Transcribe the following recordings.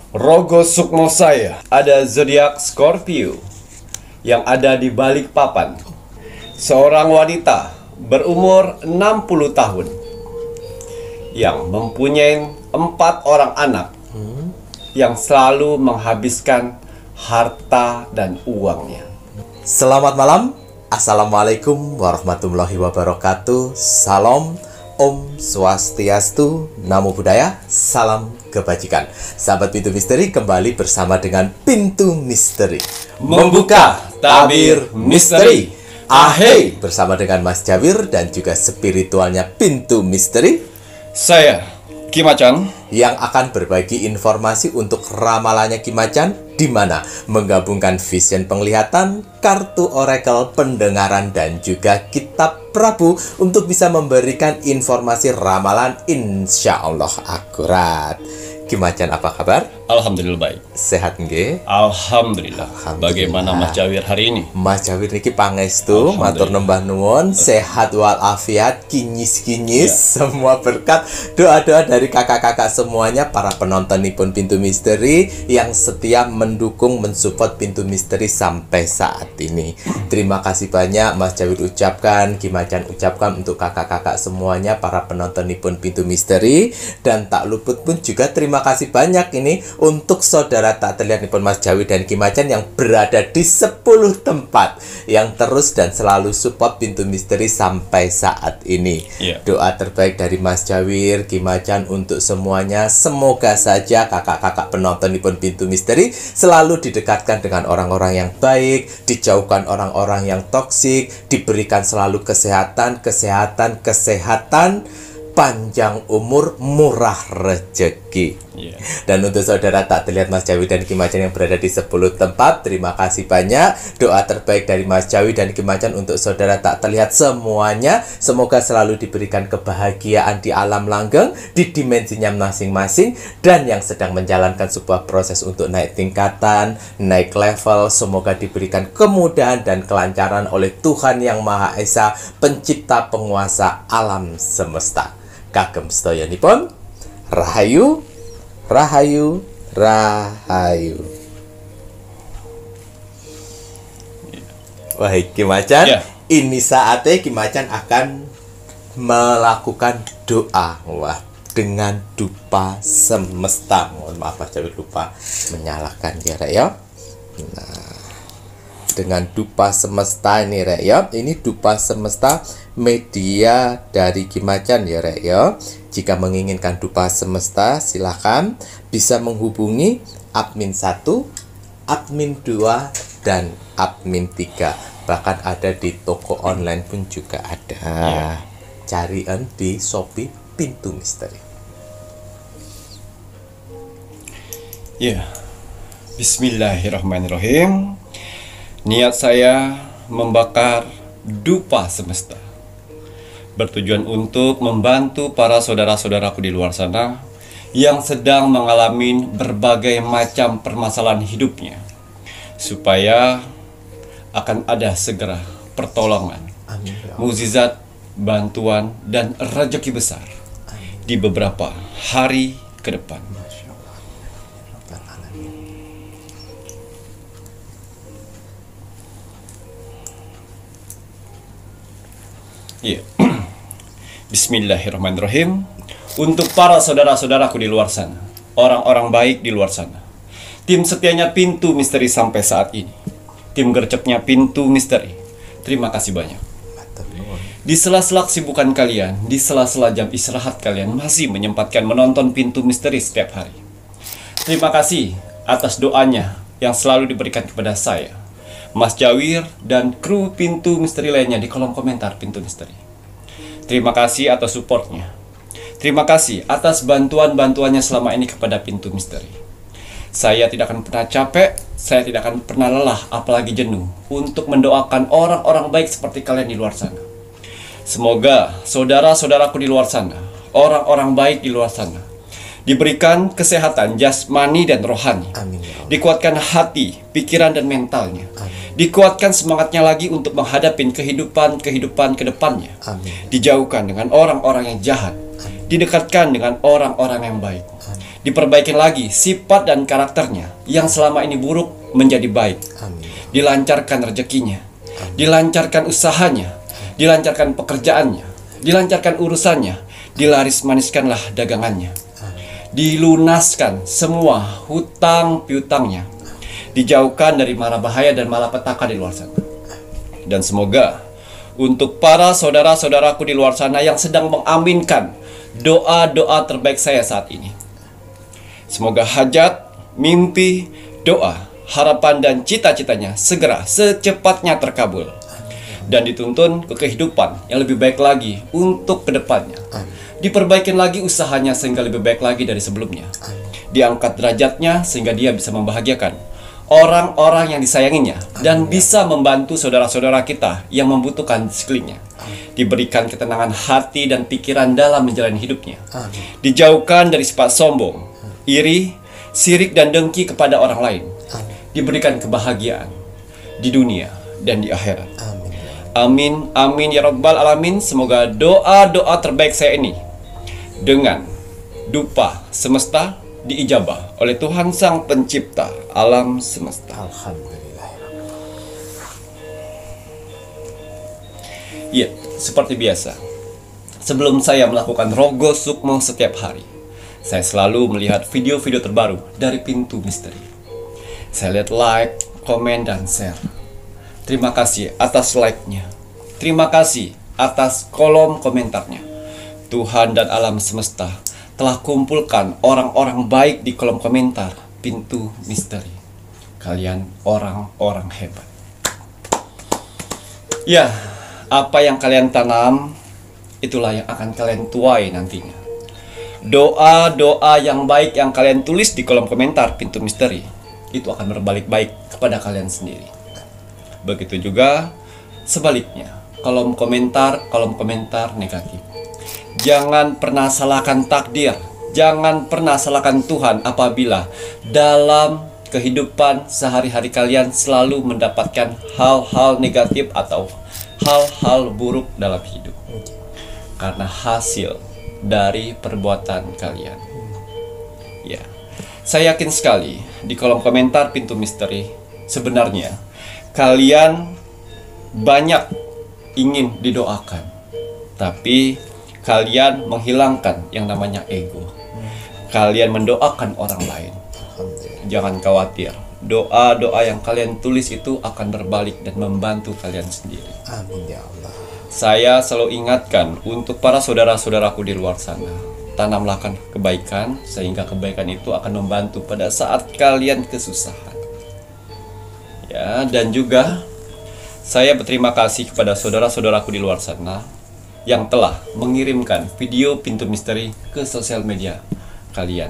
Rogo Sukmo saya ada zodiak Scorpio yang ada di balik papan. Seorang wanita berumur 60 tahun yang mempunyai 4 orang anak yang selalu menghabiskan harta dan uangnya. Selamat malam. Assalamualaikum warahmatullahi wabarakatuh. Salam, Om Swastiastu, Namo Buddhaya, salam kebajikan. Sahabat Pintu Misteri, kembali bersama dengan Pintu Misteri Membuka tabir misteri. Ahey, bersama dengan Mas Jawir dan juga spiritualnya Pintu Misteri, Saya Ki Macan, yang akan berbagi informasi untuk ramalannya Ki Macan, di mana menggabungkan vision penglihatan, kartu oracle, pendengaran, dan juga kitab Prabu untuk bisa memberikan informasi ramalan insya Allah akurat. Ki Macan, apa kabar? alhamdulillah baik. Sehat nggih? Alhamdulillah. Alhamdulillah. Bagaimana Mas Jawir hari ini? Mas Jawir niki pangestu, matur nembah nuwun, sehat walafiat, kinyis-kinyis, semua berkat, doa-doa dari kakak-kakak semuanya, para penontonipun Pintu Misteri yang setia mendukung, mensupport Pintu Misteri sampai saat ini. Terima kasih banyak Mas Jawir ucapkan, Ki Macan ucapkan untuk kakak-kakak semuanya, para penontonipun Pintu Misteri, dan tak luput pun juga terima kasih banyak ini untuk saudara tak terlihat nipun Mas Jawir dan Ki Macan yang berada di 10 tempat yang terus dan selalu support Pintu Misteri sampai saat ini. Doa terbaik dari Mas Jawir, Ki Macan untuk semuanya, semoga saja kakak-kakak penonton nipun Pintu Misteri selalu didekatkan dengan orang-orang yang baik, dijauhkan orang-orang yang toksik, diberikan selalu kesehatan, panjang umur, murah rezeki. Dan untuk saudara tak terlihat Mas Jawi dan Ki Macan yang berada di 10 tempat, terima kasih banyak. Doa terbaik dari Mas Jawi dan Ki Macan untuk saudara tak terlihat semuanya, semoga selalu diberikan kebahagiaan di alam langgeng, di dimensinya masing-masing, dan yang sedang menjalankan sebuah proses untuk naik tingkatan, naik level, semoga diberikan kemudahan dan kelancaran oleh Tuhan Yang Maha Esa, pencipta penguasa alam semesta. Kagem sedayanipun, rahayu, rahayu, rahayu. Wah, Ki Macan, ini saatnya Ki Macan akan melakukan doa. Wah, dengan dupa semesta. Mohon maaf Mas Jawir lupa menyalakan ya, Rek ya. Nah, dengan dupa semesta ini, Rek ya. Ini dupa semesta media dari Ki Macan ya, Rek ya. Jika menginginkan dupa semesta, silakan bisa menghubungi admin 1, admin 2, dan admin 3. Bahkan ada di toko online pun juga ada. Carian di Shopee Pintu Misteri. Bismillahirrahmanirrahim. Niat saya membakar dupa semesta, bertujuan untuk membantu para saudara-saudaraku di luar sana yang sedang mengalami berbagai macam permasalahan hidupnya, supaya akan ada segera pertolongan, mukjizat, bantuan, dan rezeki besar di beberapa hari ke depan. Bismillahirrahmanirrahim. Untuk para saudara-saudaraku di luar sana, orang-orang baik di luar sana, tim setianya Pintu Misteri sampai saat ini, tim gercepnya Pintu Misteri, terima kasih banyak. Di sela-sela kesibukan kalian, di sela-sela jam istirahat kalian masih menyempatkan menonton Pintu Misteri setiap hari. Terima kasih atas doanya yang selalu diberikan kepada saya, Mas Jawir, dan kru Pintu Misteri lainnya di kolom komentar Pintu Misteri. Terima kasih atas supportnya. Terima kasih atas bantuan-bantuannya selama ini kepada Pintu Misteri. Saya tidak akan pernah capek, saya tidak akan pernah lelah, apalagi jenuh, untuk mendoakan orang-orang baik seperti kalian di luar sana. Semoga saudara-saudaraku di luar sana, orang-orang baik di luar sana, diberikan kesehatan jasmani dan rohani. Amin. Dikuatkan hati, pikiran, dan mentalnya. Amin. Dikuatkan semangatnya lagi untuk menghadapi kehidupan ke depannya. Amin. Dijauhkan dengan orang-orang yang jahat. Didekatkan dengan orang-orang yang baik. Diperbaikin lagi sifat dan karakternya yang selama ini buruk menjadi baik. Amin. Dilancarkan rezekinya, dilancarkan usahanya, dilancarkan pekerjaannya, dilancarkan urusannya, dilaris maniskanlah dagangannya, dilunaskan semua hutang piutangnya, dijauhkan dari mara bahaya dan malapetaka di luar sana. Dan semoga untuk para saudara-saudaraku di luar sana yang sedang mengaminkan doa-doa terbaik saya saat ini, semoga hajat, mimpi, doa, harapan dan cita-citanya segera secepatnya terkabul dan dituntun ke kehidupan yang lebih baik lagi untuk kedepannya. Diperbaikin lagi usahanya sehingga lebih baik lagi dari sebelumnya. Diangkat derajatnya sehingga dia bisa membahagiakan orang-orang yang disayanginya dan bisa membantu saudara-saudara kita yang membutuhkan di sekelilingnya. Diberikan ketenangan hati dan pikiran dalam menjalani hidupnya. Dijauhkan dari sifat sombong, iri, sirik dan dengki kepada orang lain. Diberikan kebahagiaan di dunia dan di akhirat. Amin, amin ya rabbal alamin. Semoga doa-doa terbaik saya ini dengan dupa semesta diijabah oleh Tuhan Sang Pencipta alam semesta. Alhamdulillah. Ya, seperti biasa, sebelum saya melakukan rogo sukmo setiap hari, saya selalu melihat video-video terbaru dari Pintu Misteri. Saya lihat like, komen, dan share. Terima kasih atas like-nya. Terima kasih atas kolom komentarnya. Tuhan dan alam semesta telah kumpulkan orang-orang baik di kolom komentar Pintu Misteri. Kalian orang-orang hebat. Ya, apa yang kalian tanam, itulah yang akan kalian tuai nantinya. Doa-doa yang baik yang kalian tulis di kolom komentar Pintu Misteri, itu akan berbalik baik kepada kalian sendiri. Begitu juga sebaliknya, kolom komentar negatif. Jangan pernah salahkan takdir, jangan pernah salahkan Tuhan apabila dalam kehidupan sehari-hari kalian selalu mendapatkan hal-hal negatif atau hal-hal buruk dalam hidup. Karena hasil dari perbuatan kalian. Ya, saya yakin sekali di kolom komentar Pintu Misteri sebenarnya kalian banyak ingin didoakan, tapi kalian menghilangkan yang namanya ego. Kalian mendoakan orang lain. Jangan khawatir, doa-doa yang kalian tulis itu akan berbalik dan membantu kalian sendiri. Amin ya Allah. Saya selalu ingatkan untuk para saudara-saudaraku di luar sana, tanamlah kebaikan sehingga kebaikan itu akan membantu pada saat kalian kesusahan. Ya, dan juga saya berterima kasih kepada saudara-saudaraku di luar sana yang telah mengirimkan video Pintu Misteri ke sosial media kalian.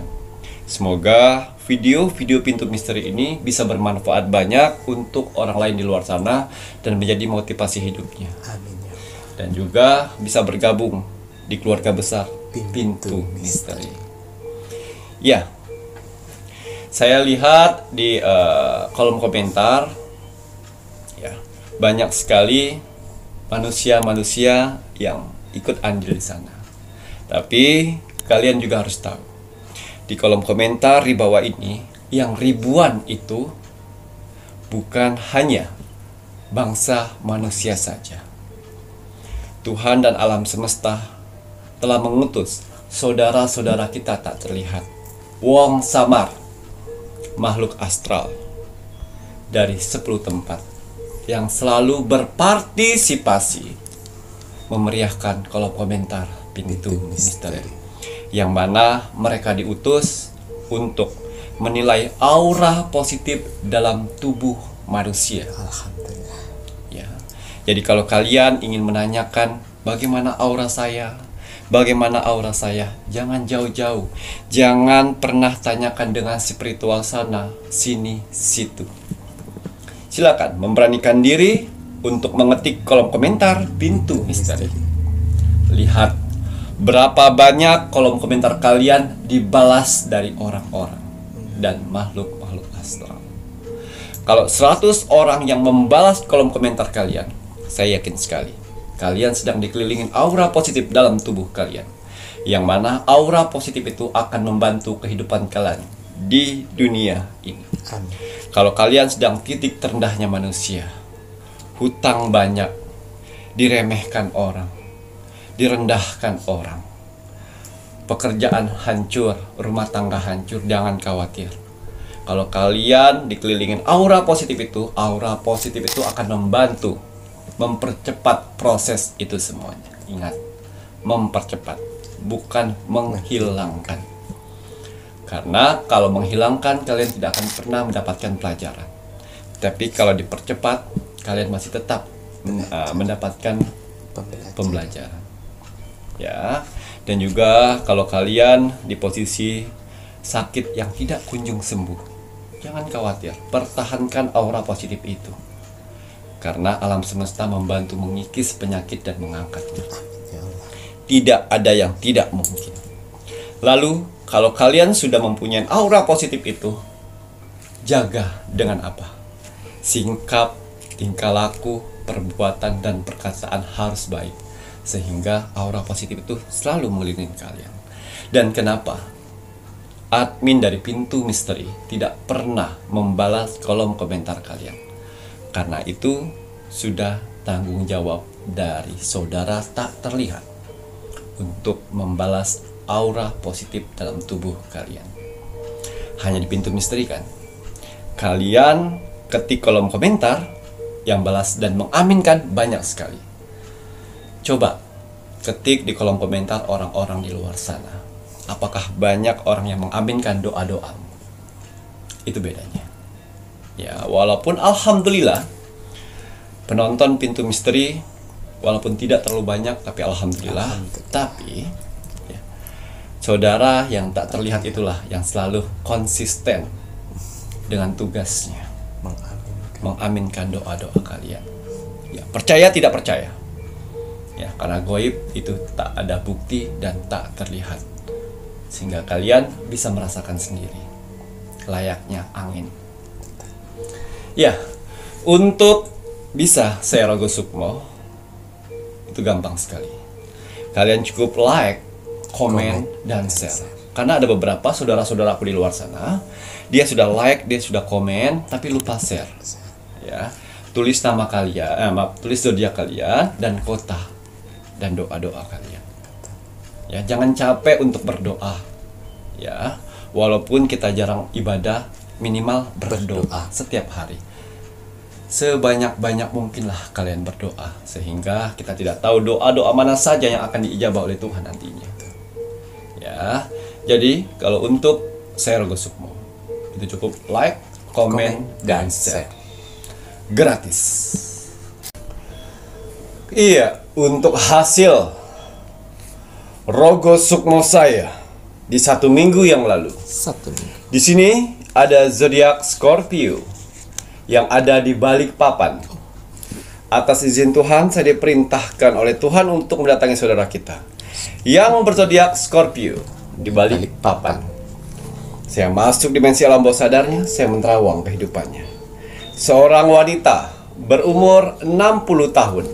Semoga video-video Pintu Misteri ini bisa bermanfaat banyak untuk orang lain di luar sana dan menjadi motivasi hidupnya. Amin ya. Dan juga bisa bergabung di keluarga besar Pintu Misteri. Ya, saya lihat di kolom komentar, ya, banyak sekali manusia-manusia yang ikut andil di sana. Tapi kalian juga harus tahu, di kolom komentar di bawah ini, yang ribuan itu bukan hanya bangsa manusia saja. Tuhan dan alam semesta telah mengutus saudara-saudara kita tak terlihat, wong samar, makhluk astral dari 10 tempat yang selalu berpartisipasi memeriahkan kolom komentar Pintu Misteri, yang mana mereka diutus untuk menilai aura positif dalam tubuh manusia. Alhamdulillah. Ya. Jadi kalau kalian ingin menanyakan bagaimana aura saya, bagaimana aura saya, jangan jauh-jauh. Jangan pernah tanyakan dengan spiritual sana, sini, situ. Silakan memberanikan diri untuk mengetik kolom komentar Pintu Misteri. Lihat berapa banyak kolom komentar kalian dibalas dari orang-orang dan makhluk-makhluk astral. Kalau 100 orang yang membalas kolom komentar kalian, saya yakin sekali kalian sedang dikelilingi aura positif dalam tubuh kalian, Yang mana aura positif itu akan membantu kehidupan kalian di dunia ini. Amin. Kalau kalian sedang titik terendahnya manusia, hutang banyak, diremehkan orang, direndahkan orang, pekerjaan hancur, rumah tangga hancur, jangan khawatir. Kalau kalian dikelilingin aura positif itu akan membantu mempercepat proses itu semuanya. Ingat, mempercepat, bukan menghilangkan. Karena kalau menghilangkan, kalian tidak akan pernah mendapatkan pelajaran. Tapi kalau dipercepat, kalian masih tetap mendapatkan pembelajaran. Ya, dan juga kalau kalian di posisi sakit yang tidak kunjung sembuh, jangan khawatir, pertahankan aura positif itu. Karena alam semesta membantu mengikis penyakit dan mengangkatnya. Tidak ada yang tidak mungkin. Lalu, kalau kalian sudah mempunyai aura positif itu, jaga dengan apa? Sikap, tingkah laku, perbuatan, dan perkataan harus baik. Sehingga aura positif itu selalu mengelilingi kalian. Dan kenapa admin dari Pintu Misteri tidak pernah membalas kolom komentar kalian? Karena itu sudah tanggung jawab dari saudara tak terlihat untuk membalas aura positif dalam tubuh kalian. Hanya di Pintu Misteri kan? Kalian ketik kolom komentar, yang balas dan mengaminkan banyak sekali. Coba ketik di kolom komentar orang-orang di luar sana. Apakah banyak orang yang mengaminkan doa-doamu? Itu bedanya. Ya, walaupun alhamdulillah penonton Pintu Misteri walaupun tidak terlalu banyak, tapi alhamdulillah. Tapi ya, saudara yang tak terlihat itulah yang selalu konsisten dengan tugasnya, mengaminkan doa-doa kalian. Ya, percaya tidak percaya. Ya, karena goib itu tak ada bukti dan tak terlihat. Sehingga kalian bisa merasakan sendiri layaknya angin. Ya, untuk bisa saya Rogo Sukmo itu gampang sekali. Kalian cukup like, komen, dan share. Karena ada beberapa saudara-saudaraku di luar sana, dia sudah like, dia sudah komen, tapi lupa share. Ya, tulis nama kalian, tulis zodiak kalian dan kota dan doa-doa kalian. Ya, jangan capek untuk berdoa. Ya, walaupun kita jarang ibadah, minimal berdoa setiap hari. Sebanyak-banyak mungkinlah kalian berdoa, sehingga kita tidak tahu doa-doa mana saja yang akan diijabah oleh Tuhan nantinya. Ya, jadi kalau untuk saya Rogo Sukmo itu cukup like, komen, dan share. Gratis. Iya, untuk hasil Rogo Sukmo saya di 1 minggu yang lalu. 1 minggu. Di sini ada zodiak Scorpio yang ada di balik papan. Atas izin Tuhan, saya diperintahkan oleh Tuhan untuk mendatangi saudara kita yang berzodiak Scorpio di balik papan. Saya masuk dimensi alam bawah sadarnya, saya menerawang kehidupannya. Seorang wanita berumur 60 tahun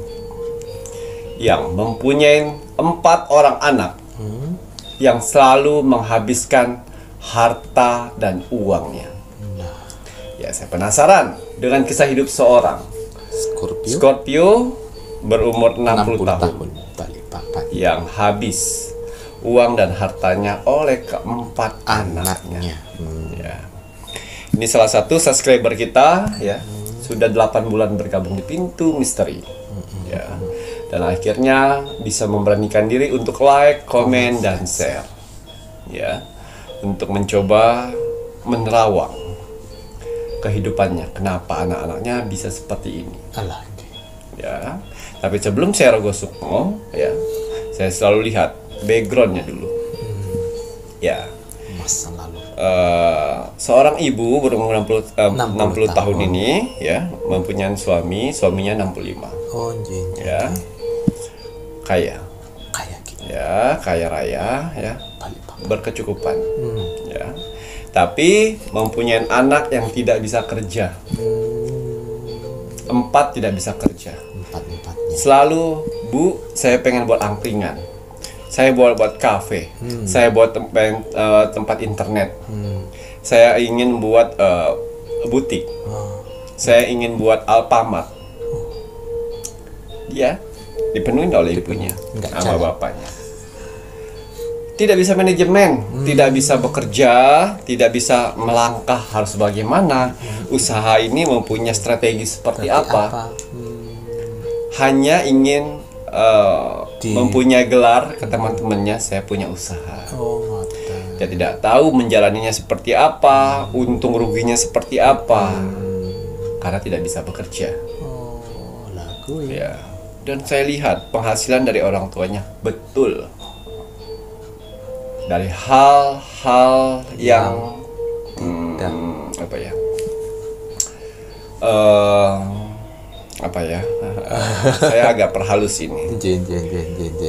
yang mempunyai 4 orang anak yang selalu menghabiskan harta dan uangnya. Ya, saya penasaran dengan kisah hidup seorang Scorpio berumur 60 tahun yang habis uang dan hartanya oleh keempat anaknya. Ya. Ini salah satu subscriber kita, ya, sudah 8 bulan bergabung di Pintu Misteri. Ya. Dan akhirnya bisa memberanikan diri untuk like, komen, dan share. Ya. Untuk mencoba menerawang kehidupannya, kenapa anak-anaknya bisa seperti ini. Ya, tapi sebelum saya Rogo Sukmo, ya, saya selalu lihat backgroundnya dulu. Ya, Masa lalu. Seorang ibu berumur 60 tahun ini, ya, mempunyai suaminya 65. Oh, ya, kaya, gitu. ya, kaya raya, ya, berkecukupan, ya. Tapi mempunyai anak yang tidak bisa kerja. 4 tidak bisa kerja. Empatnya. Selalu, Bu, saya pengen buat angkringan. Saya buat kafe, saya buat tempat internet, saya ingin buat butik, saya ingin buat Alfamart. Dia dipenuhi oleh ibunya Nggak sama jalan. bapaknya. Tidak bisa manajemen, tidak bisa bekerja, tidak bisa melangkah harus bagaimana. Usaha ini mempunyai strategi seperti apa? Hanya ingin mempunyai gelar ke teman-temannya, saya punya usaha. Oh, ngoten. Dia tidak tahu menjalaninya seperti apa, untung ruginya seperti apa, karena tidak bisa bekerja. Oh, lagu ya. Ya, dan saya lihat penghasilan dari orang tuanya betul dari hal-hal yang apa ya? Saya agak perhalus ini. Jen.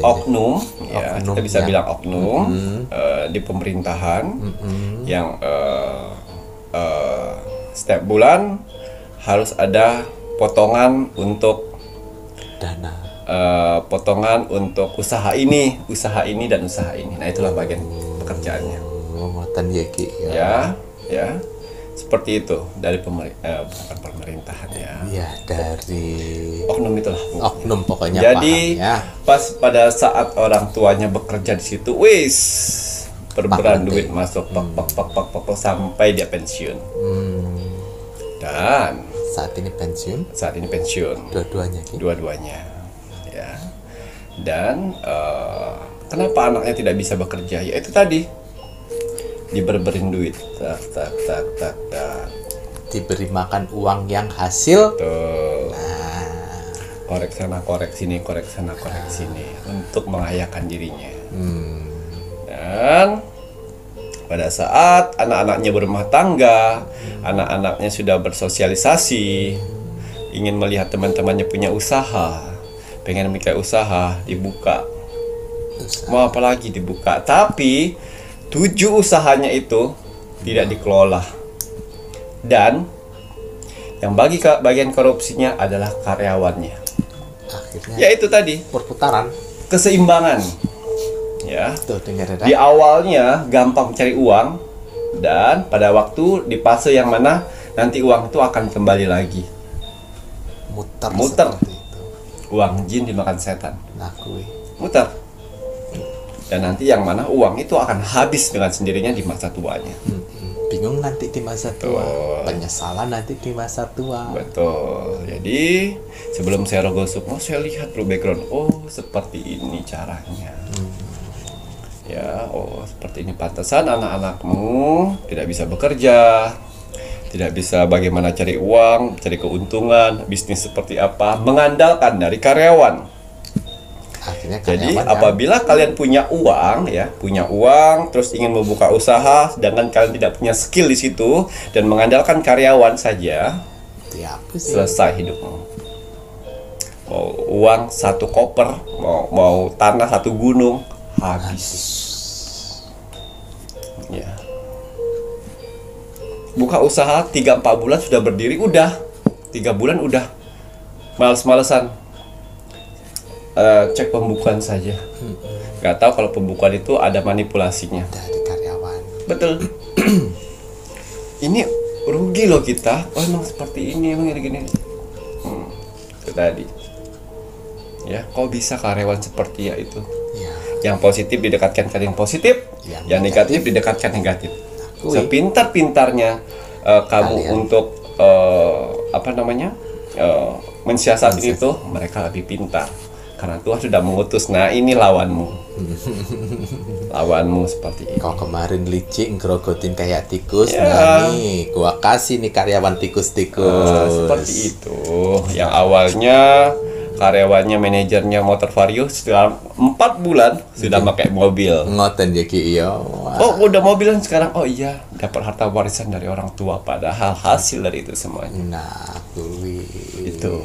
Oknum, ya, Oknum, kita bisa ya. bilang oknum di pemerintahan yang setiap bulan harus ada potongan untuk Dana. potongan untuk usaha ini dan usaha ini. Nah, itulah bagian pekerjaannya. Oh, ngoten ya Ki ya. Ya, seperti itu dari bukan pemerintahan ya. Ya, dari Oknum itulah. oknum pokoknya. Jadi paham ya. pas pada saat orang tuanya bekerja di situ, wis berberan Pak duit masuk pak sampai dia pensiun. Dan Saat ini pensiun saat ini pensiun dua-duanya Ki. dua-duanya, ya. Dan kenapa anaknya tidak bisa bekerja? Ya itu tadi diberberin duit, tak. Diberi makan uang yang hasil. Tuh. Korek sana, korek sini, korek sana, korek sini untuk mengayakan dirinya. Dan pada saat anak-anaknya berumah tangga, anak-anaknya sudah bersosialisasi, ingin melihat teman-temannya punya usaha, pengen memiliki usaha, dibuka. Mau apa lagi dibuka? Tapi 7 usahanya itu tidak dikelola. Dan yang bagian korupsinya adalah karyawannya. Akhirnya Ya itu tadi, perputaran. keseimbangan. Ya. Tuh dengar Di awalnya gampang mencari uang, dan pada waktu di fase yang mana nanti uang itu akan kembali lagi. Muter. Muter. Seperti itu. Uang jin dimakan setan. Ngakui. Muter. Dan nanti yang mana uang itu akan habis dengan sendirinya di masa tuanya. Bingung nanti di masa tua. Betul. Penyesalan nanti di masa tua. Betul. Jadi sebelum saya rogoh sukmo, saya lihat dulu background. Oh, seperti ini caranya. Ya, oh seperti ini pantesan anak-anakmu tidak bisa bekerja, tidak bisa bagaimana cari uang, cari keuntungan, bisnis seperti apa, mengandalkan dari karyawan. Akhirnya Jadi karyawan apabila kalian punya uang, ya, punya uang, terus ingin membuka usaha, sedangkan kalian tidak punya skill di situ dan mengandalkan karyawan saja, apa sih? selesai hidupmu. Mau uang 1 koper, mau tanah 1 gunung, habis. Ya. Buka usaha 3-4 bulan sudah berdiri, udah 3 bulan udah males-malesan. Cek pembukuan saja. Gak tahu kalau pembukuan itu ada manipulasinya. Dari karyawan. Betul. Ini rugi loh kita. Oh emang seperti ini, emang gini-gini. Itu tadi. Ya, kok bisa karyawan seperti ya itu? Ya. Yang positif didekatkan ke yang positif, yang negatif didekatkan negatif. Akui. Sepintar-pintarnya kamu Kalian. untuk mensiasati itu, mereka lebih pintar. Karena Tuhan sudah mengutus. Nah, ini lawanmu. Lawanmu seperti ini. Kau kemarin licik ngerogotin kayak tikus. Ya. Nah nih, gua kasih nih karyawan tikus-tikus. Seperti itu. Yang awalnya karyawannya, manajernya motor Vario, setelah 4 bulan sudah pakai mobil. Ngoten ya Ki iya. Wah. Oh, udah mobilan sekarang. Oh iya, dapat harta warisan dari orang tua, padahal hasil dari itu semuanya. Nah, kuwi. Itu.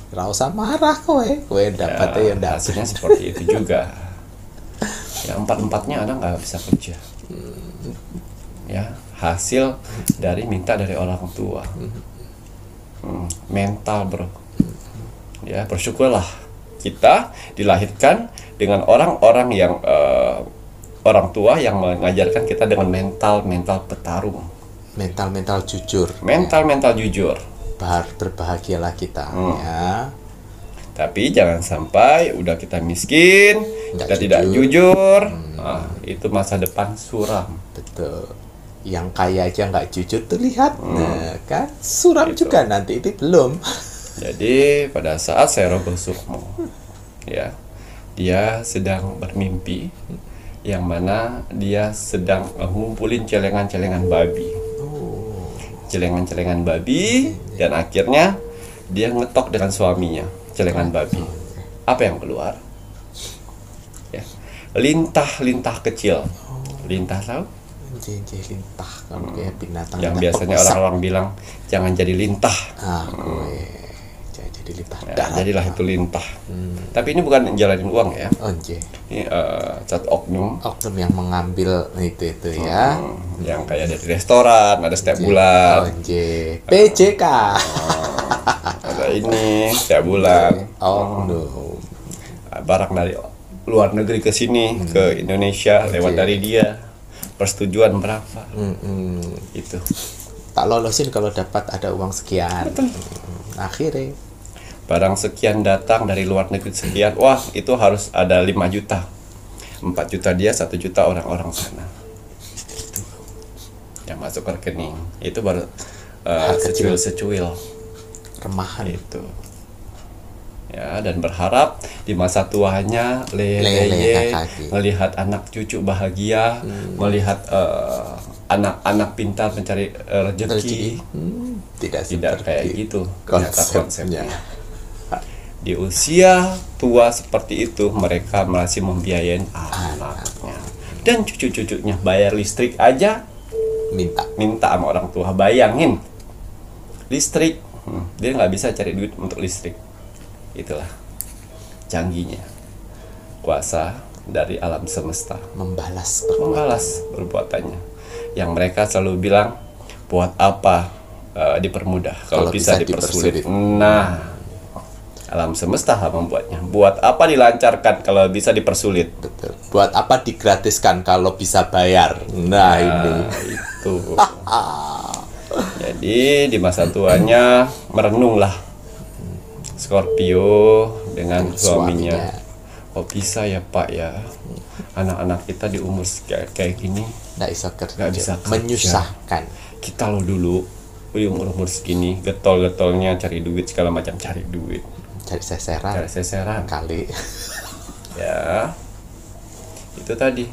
Ora usah marah kowe. Kowe dapatnya ya dapat. Hasilnya seperti itu juga. Ya, 4-empatnya anak nggak bisa kerja. Ya, hasil dari minta dari orang tua. Mental, bro. Ya, bersyukurlah kita dilahirkan dengan orang-orang yang orang tua yang mengajarkan kita dengan mental petarung, mental jujur, mental jujur. Berbahagialah kita ya. Tapi jangan sampai udah kita miskin, kita tidak jujur, itu masa depan suram. Betul. Yang kaya aja nggak jujur tuh lihat, nah kan suram gitu. Juga nanti itu belum. Jadi pada saat saya Rogo Sukmo, ya, dia sedang bermimpi, yang mana dia sedang ngumpulin celengan-celengan babi, celengan-celengan babi, dan akhirnya dia ngetok dengan suaminya. Celengan babi. Apa yang keluar? Ya. Lintah kecil. Lintah tahu? Lintah kan kayak binatang. Yang biasanya orang-orang bilang jangan jadi lintah. Jangan jadi lintah. Ya, jadilah itu lintah. Tapi ini bukan jalanin uang ya. Ini satu oknum yang mengambil itu ya. Yang kayak dari restoran ada setiap bulan. PJK. Ada ini setiap bulan. Barang dari luar negeri ke sini ke Indonesia lewat dari dia. Persetujuan berapa? Itu. Tak lolosin kalau dapat ada uang sekian. Akhirnya barang sekian datang dari luar negeri sekian. Wah, itu harus ada 5 juta. 4 juta dia, 1 juta orang-orang sana. Itu. Yang masuk ke rekening. Itu baru secuil remahan itu ya, dan berharap di masa tuanya leye melihat anak cucu bahagia, melihat anak-anak pintar mencari rezeki. Tidak kayak gitu konsepnya. Di usia tua seperti itu mereka masih membiayain anaknya dan cucu-cucunya. Bayar listrik aja minta sama orang tua. Bayangin listrik, dia nggak bisa cari duit untuk listrik. Itulah canggihnya kuasa dari alam semesta membalas perbuatannya. Yang mereka selalu bilang, buat apa dipermudah kalau bisa dipersulit. Nah, alam semesta membuatnya. Buat apa dilancarkan kalau bisa dipersulit? Betul. Buat apa digratiskan kalau bisa bayar? Nah ini itu. Jadi di masa tuanya merenunglah Scorpio dengan suaminya. Kok bisa ya Pak ya, anak-anak kita di umur kayak gini nggak bisa kerja, menyusahkan. Kita lo dulu di umur segini getol-getolnya cari duit segala macam, cari seseran kali. Ya itu tadi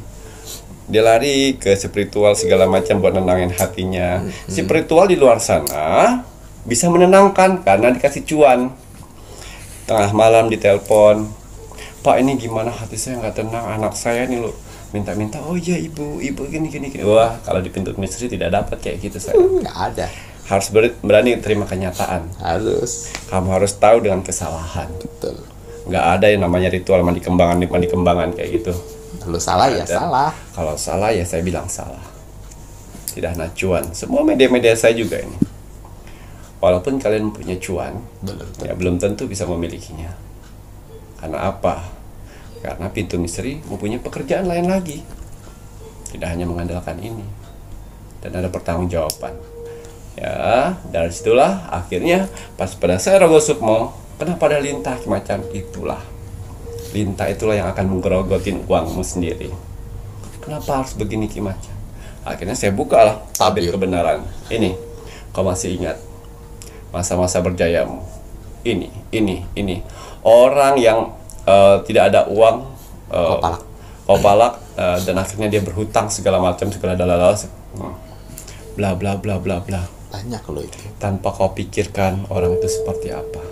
dia lari ke spiritual segala macam buat nenangin hatinya. Spiritual di luar sana bisa menenangkan karena dikasih cuan. Tengah malam ditelepon, Pak ini gimana, hati saya nggak tenang, anak saya nih lo minta-minta. Oh iya ibu gini. Wah, kalau di pintu misteri tidak dapat kayak gitu saya. Nggak ada. Harus berani terima kenyataan. Kamu harus tahu dengan kesalahan. Betul. Nggak ada yang namanya ritual mandi kembangan kayak gitu. Kalau salah ya salah. Kalau salah ya saya bilang salah. Tidak hanya cuan. Semua media-media saya juga ini. Walaupun kalian punya cuan, belum tentu bisa memilikinya. Karena apa? Karena pintu misteri mempunyai pekerjaan lain lagi. Tidak hanya mengandalkan ini. Dan ada pertanggungjawaban. Ya, dari situlah akhirnya pas pada saya Rogo Sukmo, kenapa ada lintah macam itulah. Lintah itulah yang akan menggerogotin uangmu sendiri. Kenapa harus begini Kimaca? Akhirnya saya bukalah tabir kebenaran. Ini, kau masih ingat masa-masa berjayamu? Ini. Orang yang tidak ada uang, kopalak, dan akhirnya dia berhutang segala macam, segala dalal, bla bla bla bla bla. Banyak loh itu. Tanpa kau pikirkan orang itu seperti apa.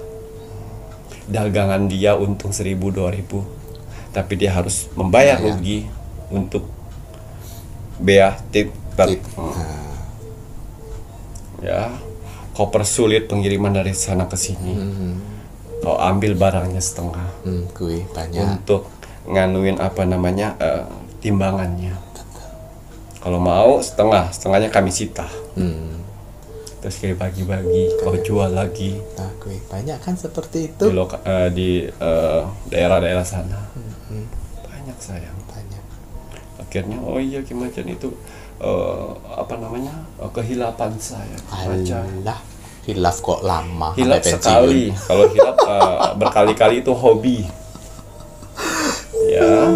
Dagangan dia untung 1.000 2.000, tapi dia harus membayar rugi untuk bea tip. Ya, kau persulit pengiriman dari sana ke sini. Kau ambil barangnya setengah. Banyak. Untuk nganuin timbangannya. Kalau mau setengahnya kami sita. terus kayak bagi-bagi, kau jual lagi Nah, gue banyak kan seperti di, itu. daerah-daerah sana. Banyak sayang. Banyak. Akhirnya oh iya Ki Macan itu kehilapan saya. Ki Macan. Alah, hilaf kok lama. Hilap sampai sekali. pensiun. Kalau hilap berkali-kali itu hobi. Ya.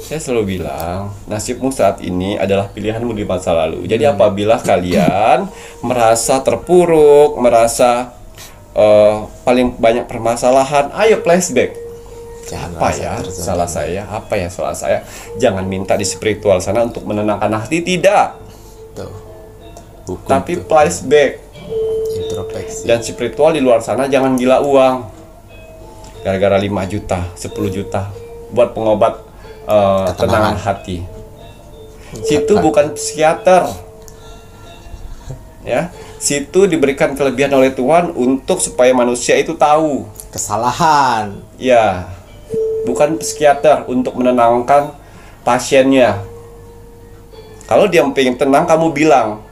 Saya selalu bilang, nasibmu saat ini adalah pilihanmu di masa lalu. Jadi apabila kalian merasa terpuruk, merasa paling banyak permasalahan, ayo flashback. Jangan Apa merasa ya terzolimi. salah saya? Apa ya salah saya? Jangan minta di spiritual sana untuk menenangkan hati, tidak. Tuh. Hukum Tapi tuh. flashback. Introspeksi. Dan spiritual di luar sana jangan gila uang. Gara-gara 5 juta, 10 juta buat pengobat tenangan hati. Situ bukan psikiater. Ya, situ diberikan kelebihan oleh Tuhan untuk supaya manusia itu tahu. Kesalahan. Ya, bukan psikiater untuk menenangkan pasiennya. Kalau dia pengen tenang, kamu bilang,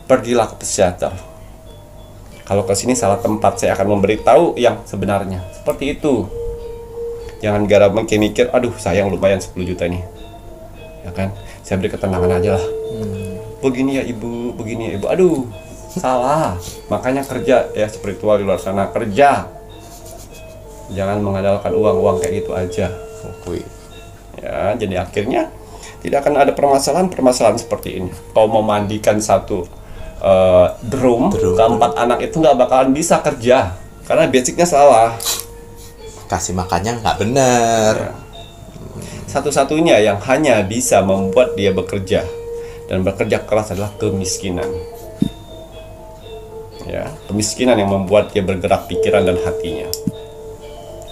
pergilah ke psikiater. Kalau ke sini salah tempat, saya akan memberitahu yang sebenarnya. Seperti itu. Jangan gara mikir, aduh sayang lumayan 10 juta nih. Ya kan? Saya beri ketenangan aja lah. Begini ya ibu, begini ya ibu. Aduh, salah. Makanya kerja ya spiritual di luar sana, kerja. Jangan mengandalkan uang kayak gitu aja. Wih. Ya, jadi akhirnya tidak akan ada permasalahan seperti ini. Kau mau mandikan satu drum, keempat anak itu nggak bakalan bisa kerja karena basicnya salah. Kasih makannya nggak bener. Ya. Satu-satunya yang hanya bisa membuat dia bekerja dan bekerja keras adalah kemiskinan. Ya, kemiskinan yang membuat dia bergerak pikiran dan hatinya.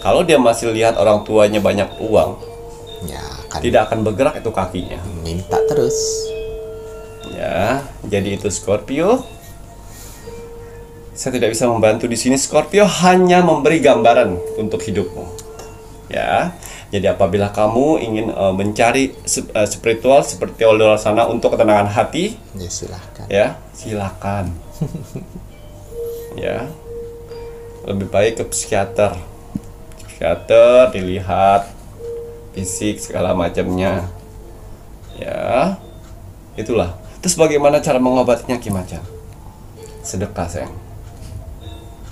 Kalau dia masih lihat orang tuanya banyak uang, Ya kan. tidak akan bergerak itu kakinya. Minta terus. Ya, jadi itu Scorpio. Saya tidak bisa membantu di sini. Scorpio hanya memberi gambaran untuk hidupmu. Ya, jadi apabila kamu ingin mencari spiritual seperti di luar sana untuk ketenangan hati, Ya silahkan. ya silakan. Ya, lebih baik ke psikiater. Psikiater dilihat fisik segala macamnya. Ya, itulah. Terus bagaimana cara mengobatinya Ki Macan? Sedekah sayang.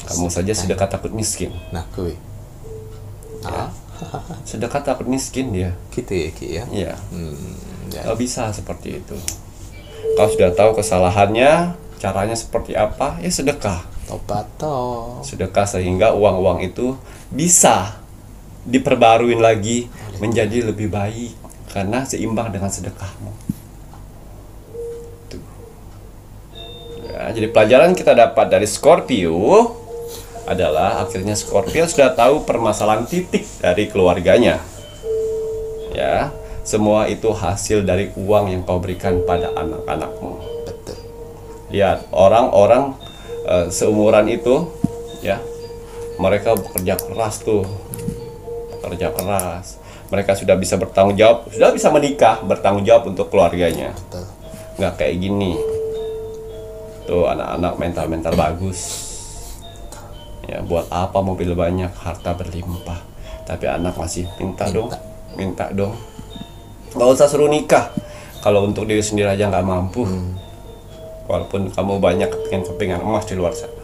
Kamu saja sedekah takut miskin. Nah gue. Ya. Sedekah takut miskin dia. Gitu ya Ki ya. Iya. Ya. Gak bisa seperti itu. Kau sudah tahu kesalahannya, caranya seperti apa, ya sedekah. Tobat toh. Sedekah sehingga uang-uang itu bisa diperbaruin lagi menjadi lebih baik karena seimbang dengan sedekahmu. Tuh. Ya, jadi pelajaran kita dapat dari Scorpio adalah akhirnya Scorpio sudah tahu permasalahan titik dari keluarganya. Ya, semua itu hasil dari uang yang kau berikan pada anak-anakmu. Betul. Lihat orang-orang seumuran itu, ya, mereka bekerja keras tuh, bekerja keras. Mereka sudah bisa bertanggung jawab, sudah bisa menikah, bertanggung jawab untuk keluarganya. Betul. Nggak kayak gini. Tuh anak-anak mental bagus. Ya, buat apa mobil banyak, harta berlimpah, tapi anak masih minta dong. Nggak usah suruh nikah kalau untuk diri sendiri aja nggak mampu. Walaupun kamu banyak kepingan emas di luar sana,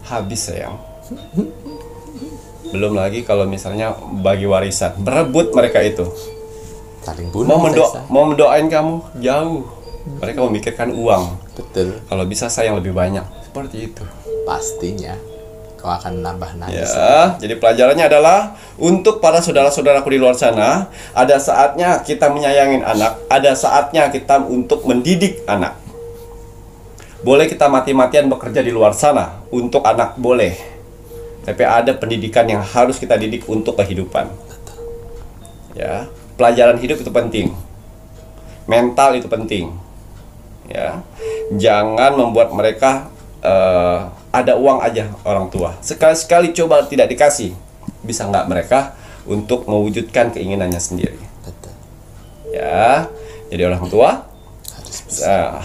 habis sayang. Belum lagi kalau misalnya bagi warisan, berebut mereka itu. Saling bunuh. Mau mendoain kamu jauh. Mereka memikirkan uang. Betul. Kalau bisa sayang lebih banyak. Seperti itu. Pastinya. Kau akan nambah nangis. Ya, jadi pelajarannya adalah untuk para saudara-saudaraku di luar sana, ada saatnya kita menyayangin anak, ada saatnya kita untuk mendidik anak. Boleh kita mati-matian bekerja di luar sana untuk anak, boleh. Tapi ada pendidikan yang harus kita didik untuk kehidupan. Ya, pelajaran hidup itu penting. Mental itu penting. Ya. Jangan membuat mereka ada uang aja orang tua. Sekali-sekali coba tidak dikasih. Bisa nggak mereka untuk mewujudkan keinginannya sendiri. Betul. Ya, jadi orang tua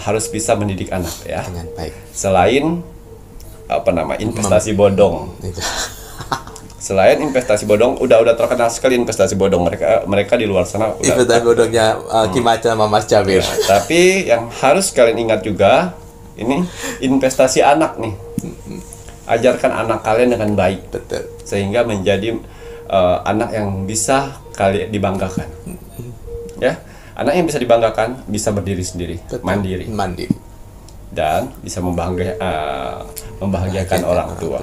harus bisa mendidik anak ya. Dengan baik. Selain investasi bodong. Selain investasi bodong, udah terkenal sekali investasi bodong, mereka di luar sana udah. Investasi bodongnya Kim Aca sama Mas Jawir. Ya, tapi yang harus kalian ingat juga, ini investasi anak nih. Ajarkan anak kalian dengan baik. Betul. Sehingga menjadi anak yang bisa kalian dibanggakan. Ya, anak yang bisa dibanggakan, bisa berdiri sendiri, Betul. mandiri, dan bisa membahagiakan orang tua.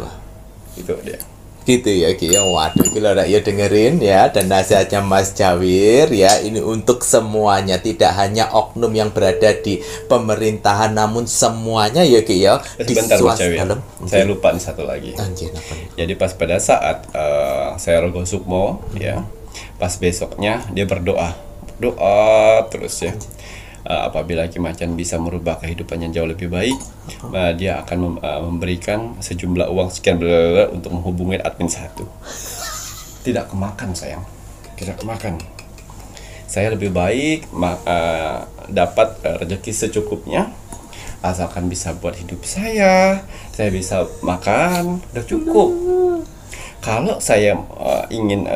Itu dia. Gitu ya Ki ya. Waduh, kalau rakyat dengerin ya, dan nasihatnya Mas Jawir ya, ini untuk semuanya, tidak hanya oknum yang berada di pemerintahan, namun semuanya ya Ki ya, di Sebentar Mas Jawir, swasta. saya lupa nih satu lagi. Anjir, apa nih? Jadi pas pada saat saya rogoh sukmo ya, pas besoknya dia berdoa terus ya. Apabila Kim Acan bisa merubah kehidupannya jauh lebih baik, dia akan memberikan sejumlah uang sekian untuk menghubungi admin 1. Tidak kemakan sayang, tidak kemakan. Saya lebih baik dapat rezeki secukupnya, asalkan bisa buat hidup saya bisa makan, udah cukup. Kalau saya ingin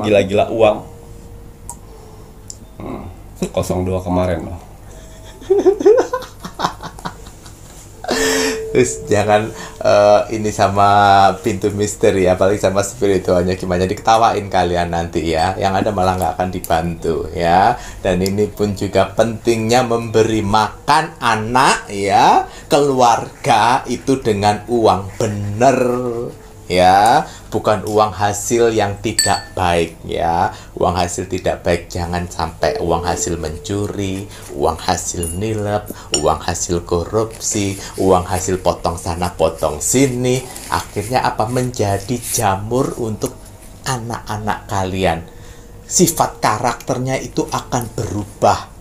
gila-gila uang, 02 kemarin loh. Terus jangan ini sama pintu misteri, apalagi sama spiritualnya gimana diketawain kalian nanti ya, yang ada malah nggak akan dibantu ya. Dan ini pun juga pentingnya memberi makan anak ya, keluarga itu dengan uang bener ya, bukan uang hasil yang tidak baik ya. Uang hasil tidak baik, jangan sampai uang hasil mencuri, uang hasil nilep, uang hasil korupsi, uang hasil potong sana potong sini, akhirnya apa, menjadi jamur untuk anak-anak kalian. Sifat karakternya itu akan berubah.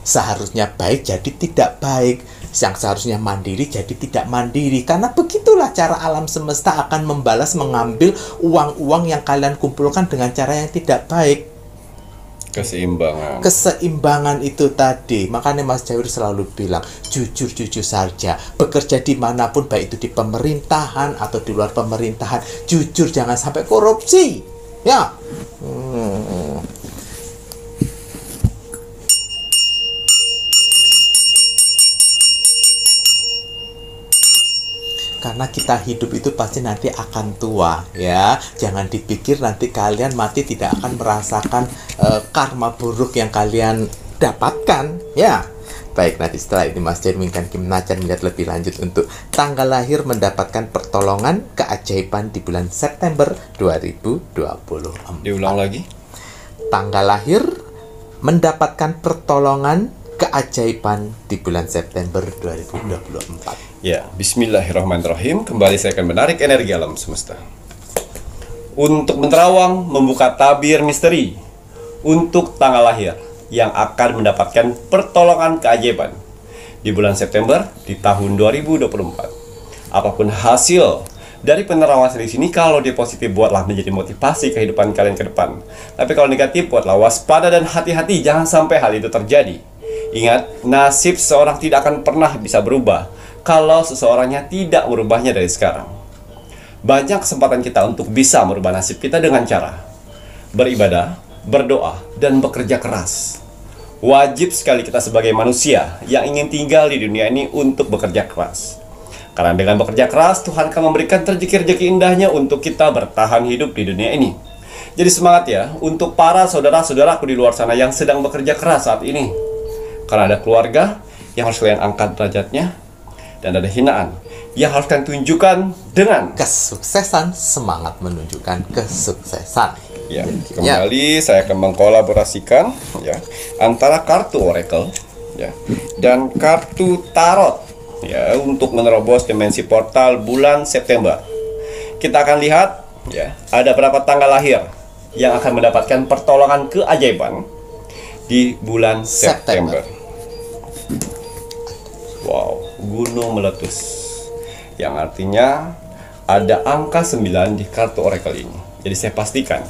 Seharusnya baik jadi tidak baik, yang seharusnya mandiri jadi tidak mandiri. Karena begitulah cara alam semesta akan membalas, mengambil uang-uang yang kalian kumpulkan dengan cara yang tidak baik. Keseimbangan itu tadi. Makanya Mas Jawir selalu bilang, jujur-jujur saja. Bekerja dimanapun, baik itu di pemerintahan atau di luar pemerintahan, jujur, jangan sampai korupsi ya. Karena kita hidup itu pasti nanti akan tua ya. Jangan dipikir nanti kalian mati tidak akan merasakan karma buruk yang kalian dapatkan ya. Baik, nanti setelah ini Mas Jawir menginginkan Kim Acan melihat lebih lanjut untuk tanggal lahir mendapatkan pertolongan keajaiban di bulan September 2024. Diulang lagi. Tanggal lahir mendapatkan pertolongan keajaiban di bulan September 2024. Ya, bismillahirrahmanirrahim. Kembali saya akan menarik energi alam semesta. Untuk menerawang membuka tabir misteri untuk tanggal lahir yang akan mendapatkan pertolongan keajaiban di bulan September di tahun 2024. Apapun hasil dari penerawangan di sini, kalau dia positif buatlah menjadi motivasi kehidupan kalian ke depan. Tapi kalau negatif buatlah waspada dan hati-hati, jangan sampai hal itu terjadi. Ingat, nasib seorang tidak akan pernah bisa berubah kalau seseorangnya tidak merubahnya dari sekarang. Banyak kesempatan kita untuk bisa merubah nasib kita dengan cara beribadah, berdoa, dan bekerja keras. Wajib sekali kita sebagai manusia yang ingin tinggal di dunia ini untuk bekerja keras. Karena dengan bekerja keras, Tuhan akan memberikan rezeki-rezeki indahnya untuk kita bertahan hidup di dunia ini. Jadi semangat ya untuk para saudara-saudaraku di luar sana yang sedang bekerja keras saat ini. Karena ada keluarga yang harus kalian angkat derajatnya, dan ada hinaan yang harus kalian tunjukkan dengan kesuksesan. Semangat menunjukkan kesuksesan. Ya, kembali saya akan mengkolaborasikan ya antara kartu oracle ya dan kartu tarot ya untuk menerobos dimensi portal bulan September. Kita akan lihat ya ada berapa tanggal lahir yang akan mendapatkan pertolongan keajaiban di bulan September. Wow, gunung meletus, yang artinya ada angka 9 di kartu oracle ini. Jadi saya pastikan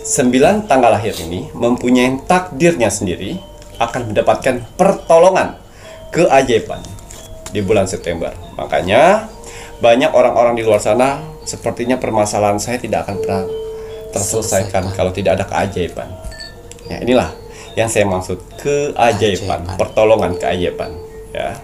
9 tanggal lahir ini mempunyai takdirnya sendiri akan mendapatkan pertolongan keajaiban di bulan September. Makanya banyak orang-orang di luar sana sepertinya permasalahan saya tidak akan pernah terselesaikan kalau tidak ada keajaiban. Ya, inilah yang saya maksud, keajaiban, pertolongan keajaiban. Ya.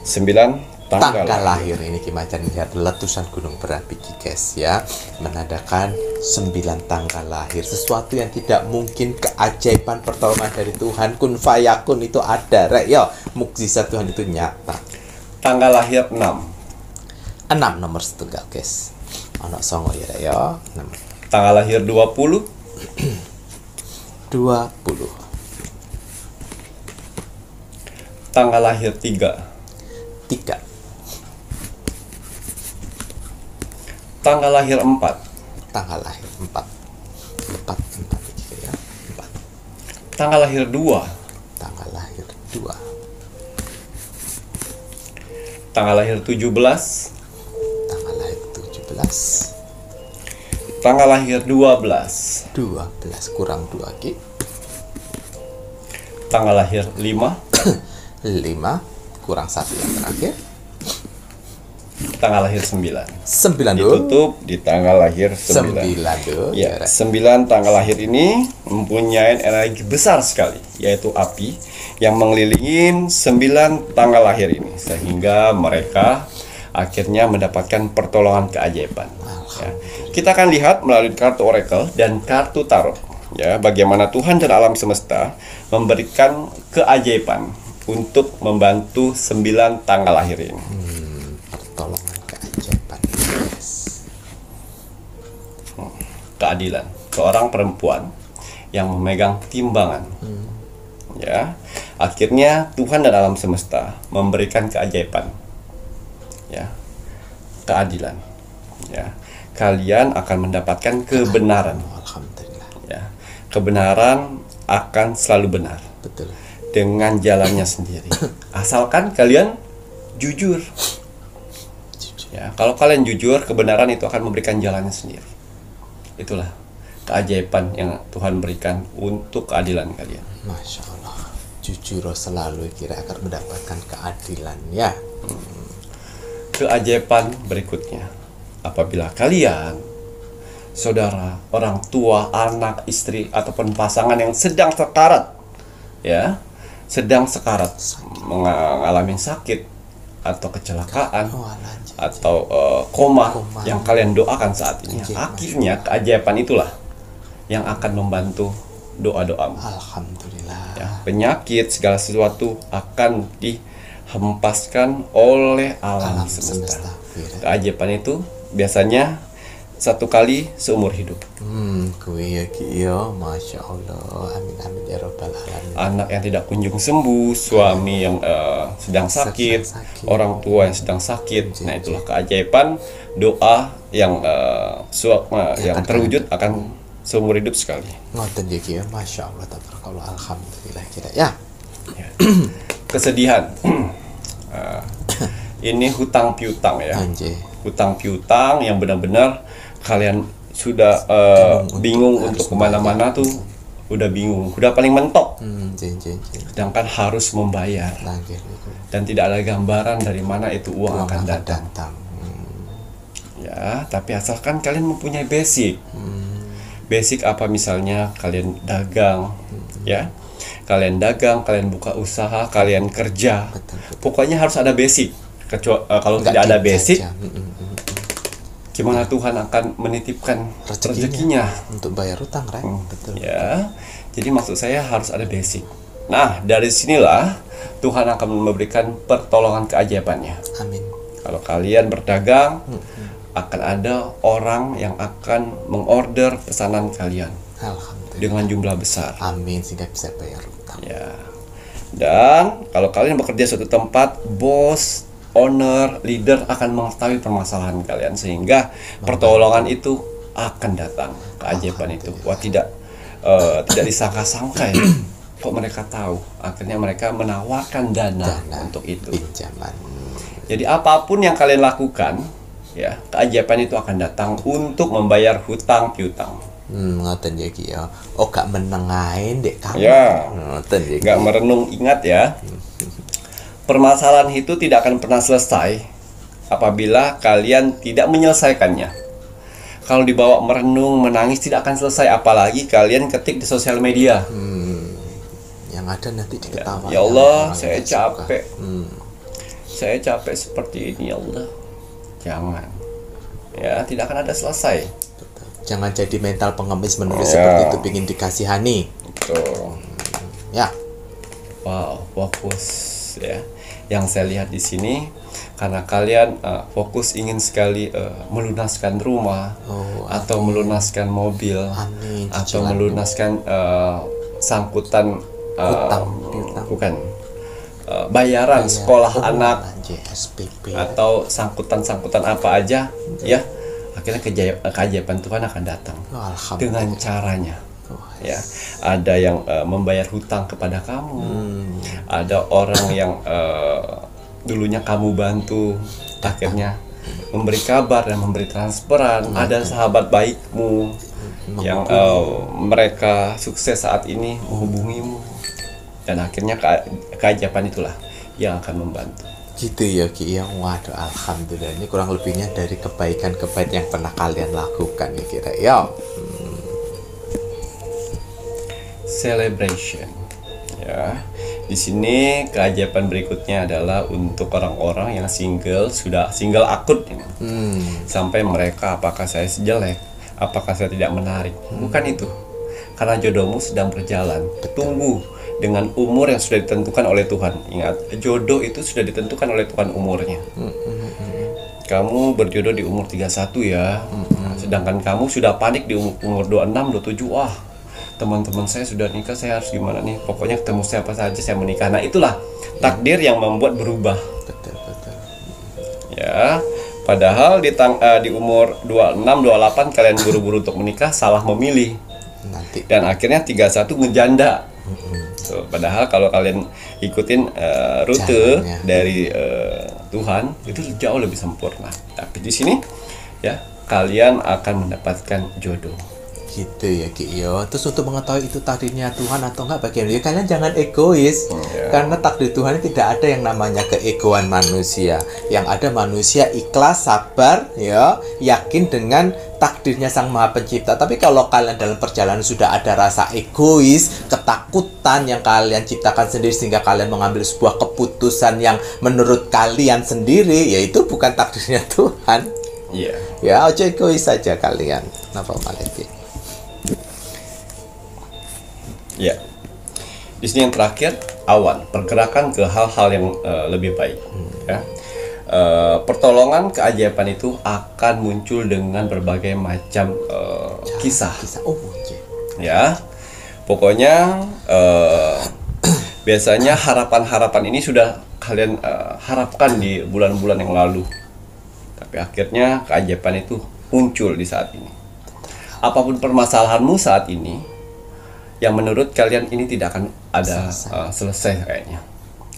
9 tanggal lahir ini macan lihat letusan gunung berapi guys ya, menandakan 9 tanggal lahir, sesuatu yang tidak mungkin, keajaiban pertolongan dari Tuhan, kun fayakun itu ada rek yo, mukjizat Tuhan itu nyata. Tanggal lahir 6 nomor setunggal guys, ono songo ya rek yo 6. Tanggal lahir 20 tanggal lahir 3 tanggal lahir 4 tanggal lahir 4 gitu ya, 4. tanggal lahir 2 tanggal lahir 2 tanggal lahir 17 tanggal lahir 17 tanggal lahir 12 kurang 2 ki, tanggal lahir 5 kurang 1 yang terakhir, tanggal lahir 9 ditutup di tanggal lahir 9. Ya, 9 tanggal lahir ini mempunyai energi besar sekali, yaitu api yang mengelilingi 9 tanggal lahir ini, sehingga mereka akhirnya mendapatkan pertolongan keajaiban. Ya. Kita akan lihat melalui kartu oracle dan kartu tarot, ya, bagaimana Tuhan dan alam semesta memberikan keajaiban untuk membantu 9 tanggal lahir ini. Pertolongan keajaiban, yes. Keadilan, seorang perempuan yang memegang timbangan, ya, akhirnya Tuhan dan alam semesta memberikan keajaiban, ya, keadilan, ya. Kalian akan mendapatkan kebenaran. Alhamdulillah. Ya, kebenaran akan selalu benar. Betul. Dengan jalannya sendiri. Asalkan kalian jujur. Ya, kalau kalian jujur, kebenaran itu akan memberikan jalannya sendiri. Itulah keajaiban yang Tuhan berikan untuk keadilan kalian. Masya Allah. Jujur selalu kira akan mendapatkan keadilan ya. Keajaiban berikutnya, apabila kalian, saudara, orang tua, anak, istri, ataupun pasangan yang sedang sekarat, ya, sedang sekarat, mengalami sakit atau kecelakaan atau koma yang kalian doakan saat ini, akhirnya keajaiban itulah yang akan membantu doa-doamu. Alhamdulillah. Ya, penyakit segala sesuatu akan dihempaskan oleh alam semesta. Keajaiban itu biasanya 1 kali seumur hidup. Kuwi ya ki ya, masya Allah, amin amin ya robbal alamin. Anak yang tidak kunjung sembuh, suami yang sedang sakit, orang tua yang sedang sakit. Nah, itulah keajaiban doa yang yang terwujud akan seumur hidup sekali. Ngoten ya ki ya, masya Allah, tabarakallah, alhamdulillah kira ya. Kesedihan. Ini hutang piutang ya. Hutang piutang yang benar-benar kalian sudah bingung untuk kemana-mana tuh, udah bingung, udah paling mentok. Sedangkan harus membayar dan tidak ada gambaran dari mana itu uang akan datang. Ya, tapi asalkan kalian mempunyai basic. Basic apa, misalnya kalian dagang, ya, kalian dagang, kalian buka usaha, kalian kerja, pokoknya harus ada basic. Kalau tidak ada basic, gimana Tuhan akan menitipkan rezekinya untuk bayar utang, right? Betul. Ya, jadi maksud saya harus ada basic. Nah, dari sinilah Tuhan akan memberikan pertolongan keajaibannya. Amin. Kalau kalian berdagang, akan ada orang yang akan mengorder pesanan kalian. Alhamdulillah. Dengan jumlah besar. Amin, sehingga bisa bayar utang. Ya. Dan kalau kalian bekerja suatu tempat, bos, owner, leader akan mengetahui permasalahan kalian, sehingga pertolongan itu akan datang. Keajaiban itu, wah, tidak disangka-sangka ya. Kok mereka tahu? Akhirnya mereka menawarkan dana untuk itu. Pinjaman. Jadi apapun yang kalian lakukan, ya, keajaiban itu akan datang untuk membayar hutang piutang. Ngoten ya Ki ya. Oh gak menengahin dek kamar. Ya. Ngoten ya Ki. Nggak merenung, ingat ya. Permasalahan itu tidak akan pernah selesai apabila kalian tidak menyelesaikannya. Kalau dibawa merenung, menangis tidak akan selesai, apalagi kalian ketik di sosial media. Yang ada nanti diketawain. Ya Allah, orang saya yang suka. capek. Saya capek seperti ini, ya Allah. Jangan. Ya, tidak akan ada selesai. Betul. Jangan jadi mental pengemis menulis Ya. seperti itu pingin dikasihani. Betul. Ya. Wow, fokus ya. Yang saya lihat di sini karena kalian fokus ingin sekali melunaskan rumah atau melunaskan mobil Amin. atau Cicilan melunaskan sangkutan Hutang. bukan bayaran sekolah anak SPP. atau sangkutan-sangkutan apa aja ya, akhirnya keajaiban Tuhan akan datang Alhamdulillah. dengan caranya. Ya, ada yang membayar hutang kepada kamu, ada orang yang dulunya kamu bantu, akhirnya memberi kabar dan memberi transferan, ada sahabat baikmu yang mereka sukses saat ini menghubungimu, dan akhirnya keajaiban itulah yang akan membantu. Gitu ya Ki ya. Waduh, alhamdulillah, ini kurang lebihnya dari kebaikan-kebaikan yang pernah kalian lakukan ya kira ya. Celebration ya. Di sini keajaiban berikutnya adalah untuk orang-orang yang sudah single akut ya. Sampai mereka, apakah saya jelek, apakah saya tidak menarik, bukan itu, karena jodohmu sedang berjalan. Tunggu dengan umur yang sudah ditentukan oleh Tuhan. Ingat, jodoh itu sudah ditentukan oleh Tuhan umurnya. Kamu berjodoh di umur 31 ya. Sedangkan kamu sudah panik di umur 26, 27. Wah, teman-teman saya sudah nikah, saya harus gimana nih? Pokoknya ketemu siapa saja saya menikah. Nah, itulah takdir yang membuat berubah. Betul. Ya, padahal di umur 26, 28 kalian buru-buru untuk menikah, salah memilih. Nanti Dan akhirnya 31 ngejanda. So, padahal kalau kalian ikutin rute Jalannya. dari Tuhan itu jauh lebih sempurna. Tapi di sini ya kalian akan mendapatkan jodoh. gitu ya Ki yo. Terus untuk mengetahui itu takdirnya Tuhan atau enggak bagaimana, ya kalian jangan egois. Karena takdir Tuhan tidak ada yang namanya keegoan manusia. Yang ada manusia ikhlas, sabar, ya, yakin dengan takdirnya Sang Maha Pencipta. Tapi kalau kalian dalam perjalanan sudah ada rasa egois, ketakutan yang kalian ciptakan sendiri sehingga kalian mengambil sebuah keputusan yang menurut kalian sendiri, yaitu bukan takdirnya Tuhan. Iya. Ya, ojo egois saja kalian. Kenapa Maliki? Ya. Di sini yang terakhir, awan, pergerakan ke hal-hal yang lebih baik. Ya. Pertolongan keajaiban itu akan muncul dengan berbagai macam kisah. Oh, okay. Ya, pokoknya biasanya harapan-harapan ini sudah kalian harapkan di bulan-bulan yang lalu, tapi akhirnya keajaiban itu muncul di saat ini. Apapun permasalahanmu saat ini, yang menurut kalian ini tidak akan ada selesai kayaknya,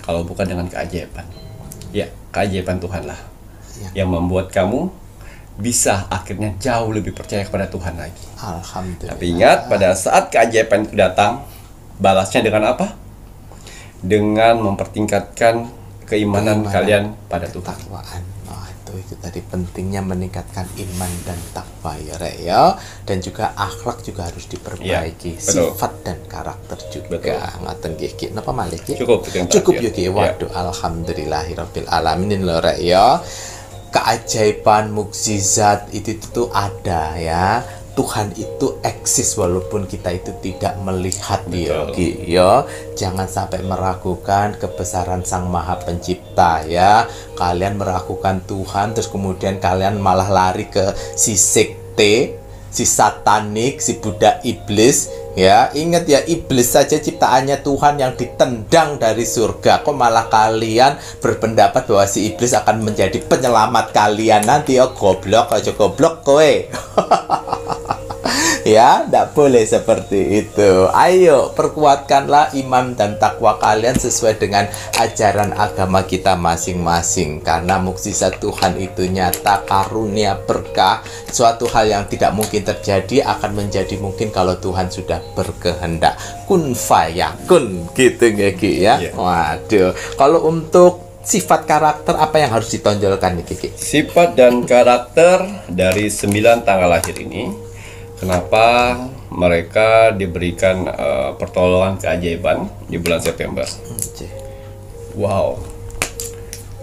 kalau bukan dengan keajaiban. Ya, keajaiban Tuhan lah yang membuat kamu bisa akhirnya jauh lebih percaya kepada Tuhan lagi. Alhamdulillah. Tapi ingat, pada saat keajaiban itu datang, balasnya dengan apa? Dengan mempertingkatkan keimanan kalian pada Tuhan. Takwaan. Nah, itu tadi pentingnya meningkatkan iman dan takwa ya, Rek, ya. Dan juga akhlak juga harus diperbaiki, Ya, betul. sifat dan karakter juga. Betul. Ngaten nggih Ki. Napa malih Ki? Cukup, itu yang Cukup terakhir. ya Ki. Waduh, alhamdulillahirabbil alamin lho, Rek, ya. Keajaiban, mukjizat itu tuh ada ya. Tuhan itu eksis walaupun kita itu tidak melihat dia, Ki, ya. Jangan sampai meragukan kebesaran Sang Maha Pencipta ya. Kalian meragukan Tuhan terus kemudian kalian malah lari ke si sekte, si satanik, si budak iblis ya. Ingat ya, iblis saja ciptaannya Tuhan yang ditendang dari surga. Kok malah kalian berpendapat bahwa si iblis akan menjadi penyelamat kalian nanti ya? Goblok aja, goblok kowe. Ya, tidak boleh seperti itu. Ayo, perkuatkanlah iman dan takwa kalian sesuai dengan ajaran agama kita masing-masing. Karena mukjizat Tuhan itu nyata, karunia, berkah. Suatu hal yang tidak mungkin terjadi akan menjadi mungkin kalau Tuhan sudah berkehendak. Kun fayakun, gitu Ki ya. Iya. Waduh, kalau untuk sifat karakter apa yang harus ditonjolkan nih Kiki? Sifat dan karakter dari 9 tanggal lahir ini, kenapa mereka diberikan pertolongan keajaiban di bulan September? Wow,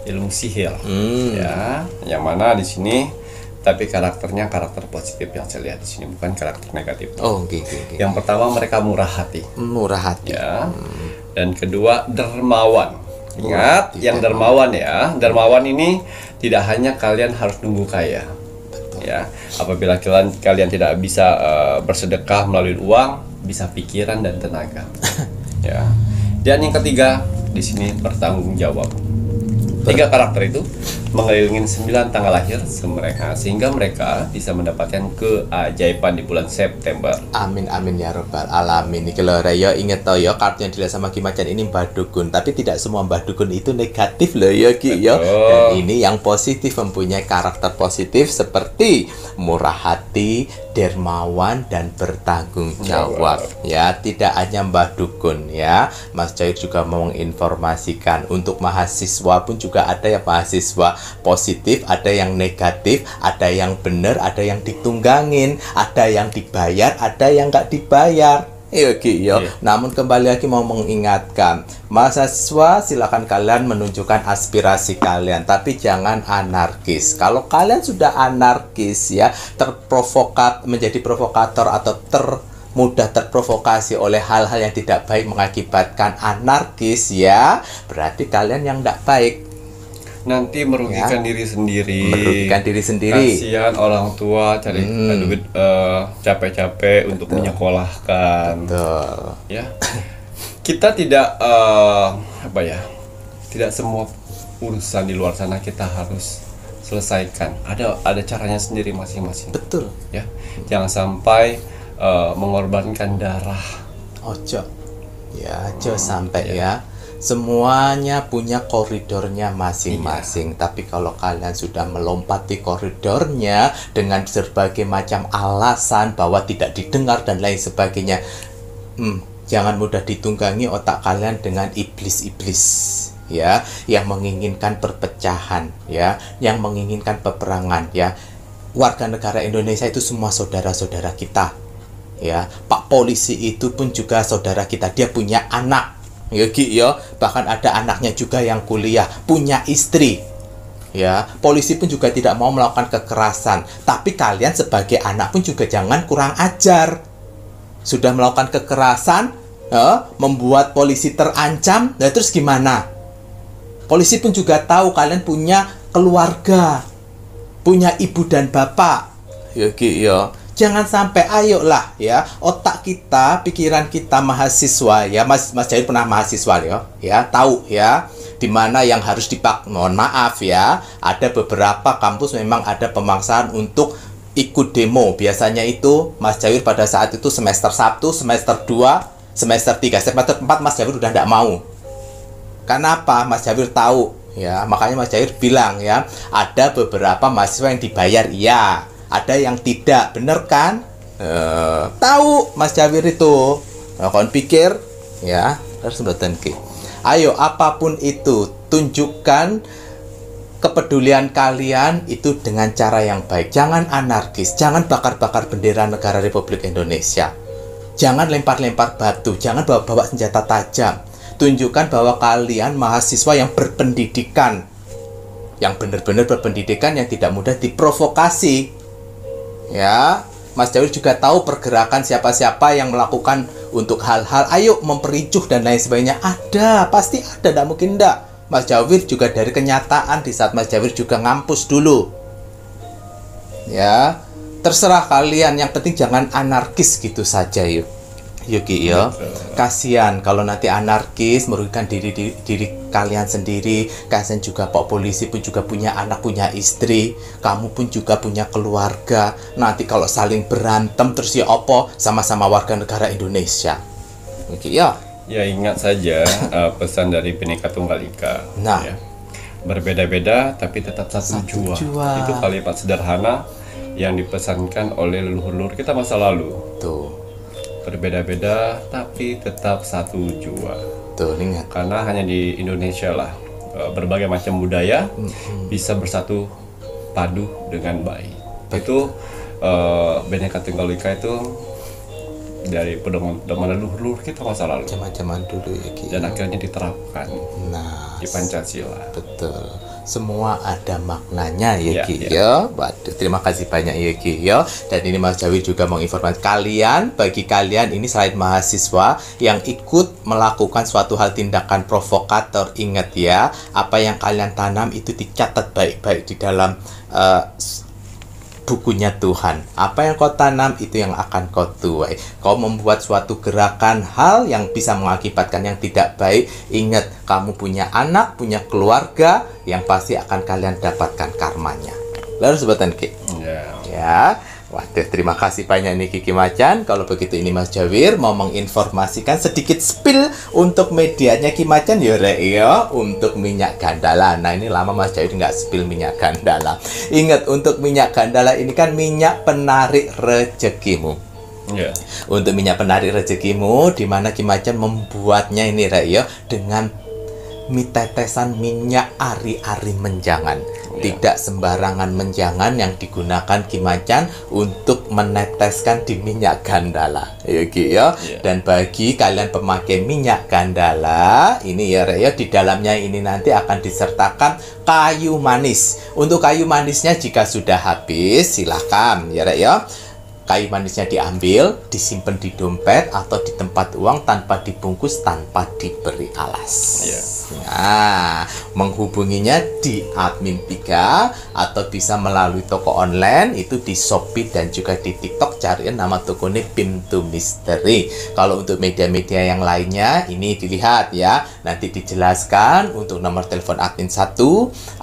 ilmu sihir, ya, yang mana di sini, tapi karakternya karakter positif yang saya lihat di sini, bukan karakter negatif. Oh, gitu. Yang pertama mereka murah hati, Murah hati. ya, dan kedua dermawan. Ingat, yang dermawan ya. Dermawan ini tidak hanya kalian harus nunggu kaya. Ya, apabila kalian tidak bisa bersedekah melalui uang, bisa pikiran dan tenaga. Ya. Dan yang ketiga, di sini bertanggung jawab. 3 karakter itu mengelilingi 9 tanggal lahir mereka, sehingga mereka bisa mendapatkan keajaiban di bulan September. Amin ya robbal alamin. Iki lho ya, inget toh ya, kartu yang dilihat sama Ki Macan ini mbah dukun, tapi tidak semua mbah dukun itu negatif loh ya Ki ya. Dan ini yang positif, mempunyai karakter positif seperti murah hati, dermawan, dan bertanggung jawab. Ya, tidak hanya mbah dukun ya. Mas Cair juga mau menginformasikan untuk mahasiswa pun juga ada yang mahasiswa positif, ada yang negatif, ada yang benar, ada yang ditunggangin, ada yang dibayar, ada yang nggak dibayar. Namun kembali lagi mau mengingatkan, mahasiswa silakan kalian menunjukkan aspirasi kalian, tapi jangan anarkis. Kalau kalian sudah anarkis ya, menjadi provokator atau mudah terprovokasi oleh hal-hal yang tidak baik mengakibatkan anarkis ya, berarti kalian yang tidak baik. Nanti merugikan diri sendiri. Kasihan orang tua cari duit capek-capek untuk menyekolahkan. Betul. Ya. Kita tidak tidak semua urusan di luar sana kita harus selesaikan. Ada caranya sendiri masing-masing. Betul. Ya. Jangan sampai mengorbankan darah. Ojo. Ya, sampai ya. Semuanya punya koridornya masing-masing. Tapi kalau kalian sudah melompati koridornya dengan berbagai macam alasan bahwa tidak didengar dan lain sebagainya, jangan mudah ditunggangi otak kalian dengan iblis-iblis ya, yang menginginkan perpecahan ya, yang menginginkan peperangan ya. Warga negara Indonesia itu semua saudara-saudara kita ya. Pak polisi itu pun juga saudara kita, dia punya anak ya, bahkan ada anaknya juga yang kuliah, punya istri ya. Polisi pun juga tidak mau melakukan kekerasan, tapi kalian sebagai anak pun juga jangan kurang ajar. Sudah melakukan kekerasan, membuat polisi terancam, nah terus gimana? Polisi pun juga tahu kalian punya keluarga, punya ibu dan bapak ya. Jangan sampai, ayolah ya, otak kita, pikiran kita mahasiswa ya, Mas Jair pernah mahasiswa ya, tahu ya, dimana yang harus mohon maaf ya, ada beberapa kampus memang ada pemaksaan untuk ikut demo. Biasanya itu Mas Jair pada saat itu semester 1, semester 2, semester 3, semester 4 Mas Jair udah tidak mau. Kenapa? Mas Jair tahu ya, makanya Mas Jair bilang ya, ada beberapa mahasiswa yang dibayar iya, ada yang tidak, bener kan? Tahu Mas Jawir itu. Kon pikir ya, harus mboten ki. Ayo, apapun itu, tunjukkan kepedulian kalian itu dengan cara yang baik. Jangan anarkis, jangan bakar-bakar bendera negara Republik Indonesia. Jangan lempar-lempar batu, jangan bawa-bawa senjata tajam. Tunjukkan bahwa kalian mahasiswa yang berpendidikan, yang benar-benar berpendidikan, yang tidak mudah diprovokasi. Ya, Mas Jawir juga tahu pergerakan siapa-siapa yang melakukan untuk hal-hal, ayo mempericuh dan lain sebagainya. Ada, pasti ada, tidak mungkin tidak. Mas Jawir juga dari kenyataan di saat Mas Jawir juga ngampus dulu. Ya, terserah kalian, yang penting jangan anarkis gitu saja yuk. Yuki ya, kasihan kalau nanti anarkis merugikan diri kalian sendiri. Kasihan juga Pak Polisi pun juga punya anak, punya istri. Kamu pun juga punya keluarga. Nanti kalau saling berantem terus ya apa, sama-sama warga negara Indonesia. Yuki ya. Ya ingat saja pesan dari Bhinneka Tunggal Ika. Nah, ya. Berbeda-beda tapi tetap satu jua. Itu kalimat sederhana yang dipesankan oleh leluhur kita masa lalu. Tuh. Berbeda-beda tapi tetap satu jua. Tuh, ingat. Karena hanya di Indonesia lah berbagai macam budaya bisa bersatu padu dengan baik. Itu Bhinneka Tunggal Ika itu dari pedoman leluhur kita masa lalu. Zaman-zaman dulu ya Ki. Dan akhirnya diterapkan di Pancasila. Betul. Semua ada maknanya ya Ki ya. Ya. Waduh, terima kasih banyak ya Ki ya. Dan ini Mas Jawi juga menginformasi kalian, bagi kalian ini selain mahasiswa yang ikut melakukan suatu hal tindakan provokator, ingat ya, apa yang kalian tanam itu dicatat baik-baik di dalam bukunya Tuhan. Apa yang kau tanam itu yang akan kau tuai. Kau membuat suatu gerakan hal yang bisa mengakibatkan yang tidak baik, ingat kamu punya anak, punya keluarga yang pasti akan kalian dapatkan karmanya. Lalu Sobat Ki. Ya. Waduh, terima kasih banyak nih Kiki Macan. Kalau begitu ini Mas Jawir mau menginformasikan sedikit spill untuk medianya Ki Macan ya Rek ya, untuk minyak gandala. Nah, ini lama Mas Jawir nggak spill minyak gandala. Ingat, untuk minyak gandala ini kan minyak penarik rezekimu. Yeah. Untuk minyak penarik rezekimu, di mana Ki Macan membuatnya ini Rek ya, dengan tetesan minyak ari-ari menjangan. Tidak sembarangan menjangan yang digunakan Ki Macan untuk meneteskan di minyak gandala ya Ki ya. Dan bagi kalian pemakai minyak gandala ini ya Rek ya, di dalamnya ini nanti akan disertakan kayu manis. Untuk kayu manisnya jika sudah habis silahkan ya Rek ya, kayu manisnya diambil, disimpan di dompet atau di tempat uang tanpa dibungkus, tanpa diberi alas. Nah, menghubunginya di admin 3 atau bisa melalui toko online itu di Shopee dan juga di TikTok, cariin nama tokonya Pintu Misteri. Kalau untuk media-media yang lainnya ini dilihat ya, nanti dijelaskan untuk nomor telepon admin 1,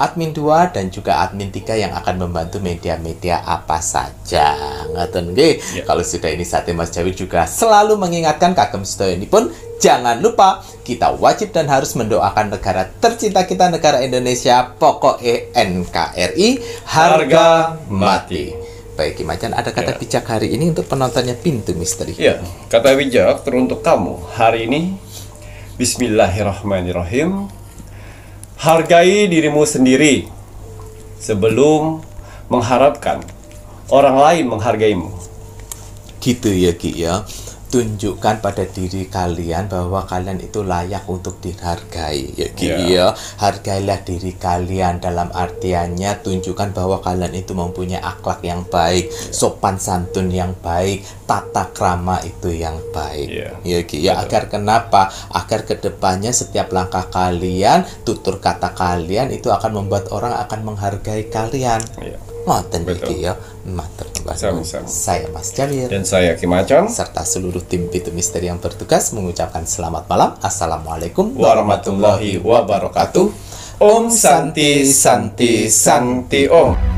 admin 2 dan juga admin 3 yang akan membantu media-media apa saja. Ngaten nggih. Kalau sudah ini saatnya Mas Jawi juga selalu mengingatkan kagem sedaya ini pun jangan lupa kita wajib dan harus mendoakan negara tercinta kita, negara Indonesia. Pokoknya NKRI harga mati. Baik Ki Macan, ada kata bijak hari ini untuk penontonnya Pintu Misteri. Ya, kata bijak teruntuk kamu hari ini. Bismillahirrahmanirrahim. Hargai dirimu sendiri sebelum mengharapkan orang lain menghargaimu. Gitu ya Ki ya. Tunjukkan pada diri kalian bahwa kalian itu layak untuk dihargai ya Ki ya. Hargailah diri kalian, dalam artiannya tunjukkan bahwa kalian itu mempunyai akhlak yang baik, sopan santun yang baik, tata krama itu yang baik ya Ki ya. Agar kenapa? Agar kedepannya setiap langkah kalian, tutur kata kalian itu akan membuat orang akan menghargai kalian. Ngoten iki ya, matur nuwun. Saya Mas Jawir dan saya Ki Macan serta seluruh tim Pintu Misteri yang bertugas mengucapkan selamat malam. Assalamualaikum warahmatullahi wabarakatuh. Om Santi Santi Santi Om.